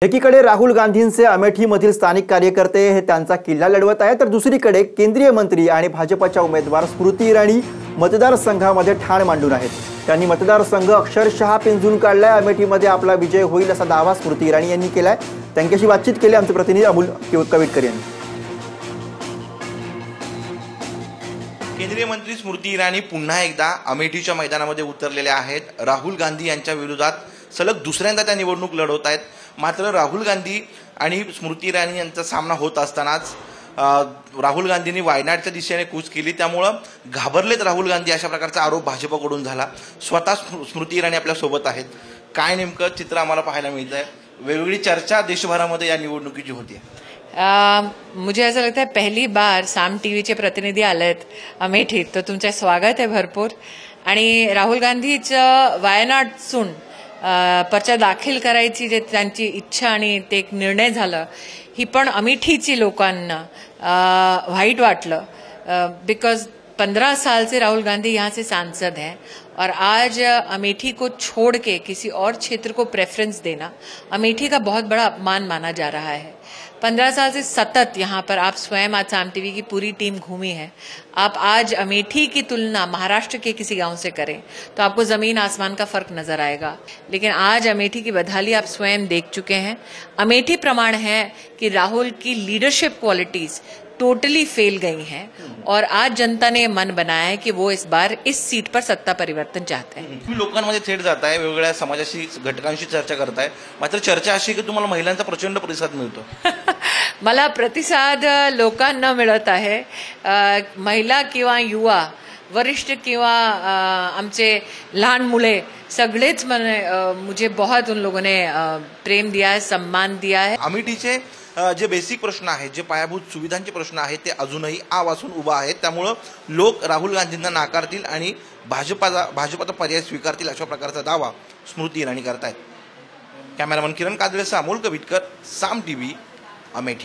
एकीकडे राहुल गांधींचे अमेठीमधील स्थानिक कार्यकर्ते हे त्यांचा किल्ला लढवत आहेत, तर दुसरीकडे केंद्रीय मंत्री आणि भाजपच्या उमेदवार स्मृती इराणी मतदारसंघामध्ये ठाण मांडून आहेत। त्यांनी मतदारसंघ अक्षरशः पिंजून काढलाय। अमेठीमध्ये आपला विजय होईल असा दावा स्मृती इराणी यांनी केलाय। त्यांच्याशी बातचीत केली आमचे प्रतिनिधी अमोल कविटकर यांनी। केंद्रीय मंत्री स्मृती इराणी पुन्हा एकदा अमेठीच्या मैदानामध्ये उतरलेल्या आहेत। राहुल गांधी यांच्या विरोधात सलग दुसऱ्यांदा त्या निवडणूक लढवत आहेत। मात्र राहुल गांधी आणि स्मृती इराणी यांचा सामना होत असतानाच राहुल गांधींनी वायनाडच्या दिशेने कूच केली, त्यामुळे घाबरलेत राहुल गांधी अशा प्रकारचा आरोप भाजपकडून झाला। स्वतः स्मृती इराणी आपल्या सोबत आहेत। काय नेमकं चित्र आम्हाला पाहायला मिळतंय? वेगवेगळी चर्चा देशभरामध्ये या निवडणुकीची होती। मुझे ऐसा लगता है पहली बार साम टीव्हीचे प्रतिनिधी आलेत अमेठीत, तर तुमचे स्वागत आहे भरपूर। आणि राहुल गांधीचं वायनाडसून पर्चा दाखल करायची जे त्यांची इच्छा आणि ते एक निर्णय झाला, ही पण अमेठीची लोकांना वाईट वाटलं। बिकॉज 15 साल से राहुल गांधी यहाँ से सांसद हैं और आज अमेठी को छोड़ के किसी और क्षेत्र को प्रेफरेंस देना अमेठी का बहुत बड़ा अपमान माना जा रहा है। 15 साल से सतत यहाँ पर आप स्वयं आज साम टीवी की पूरी टीम घूमी है। आप आज अमेठी की तुलना महाराष्ट्र के किसी गांव से करें तो आपको जमीन आसमान का फर्क नजर आएगा। लेकिन आज अमेठी की बदहाली आप स्वयं देख चुके हैं। अमेठी प्रमाण है कि राहुल की लीडरशिप क्वालिटीज टोटली फेल गई हैं और आज जनता ने मन बनाया है कि वो इस बार इस सीट पर सत्ता परिवर्तन चाहते हैं। तुम्ही लोकांमध्ये थेट जाताय, वेगवेगळ्या समाजाशी घटकांशी चर्चा करताय, मात्र चर्चा अशी की तुम्हाला महिलांचा प्रचंड प्रतिसाद मिळतो। मला प्रतिसाद लोकांना मिळत आहे। महिला किंवा युवा, वरिष्ठ किंवा आमचे लहान मुले सगळेच मुझे बहुत उन लोगों ने प्रेम दिया है, सम्मान दिया है। अमेठीचे जे बेसिक प्रश्न आहेत, जे पायाभूत सुविधांचे प्रश्न आहेत, ते अजूनही आ वासून उभा आहेत। त्यामुळे लोक राहुल गांधींना नाकारतील आणि भाजपाचा पर्याय स्वीकारतील अशा प्रकारचा दावा स्मृती इराणी करतायत। कॅमेरामन किरण कादळेसह अमोल कविटकर, साम टीव्ही, अमेठी।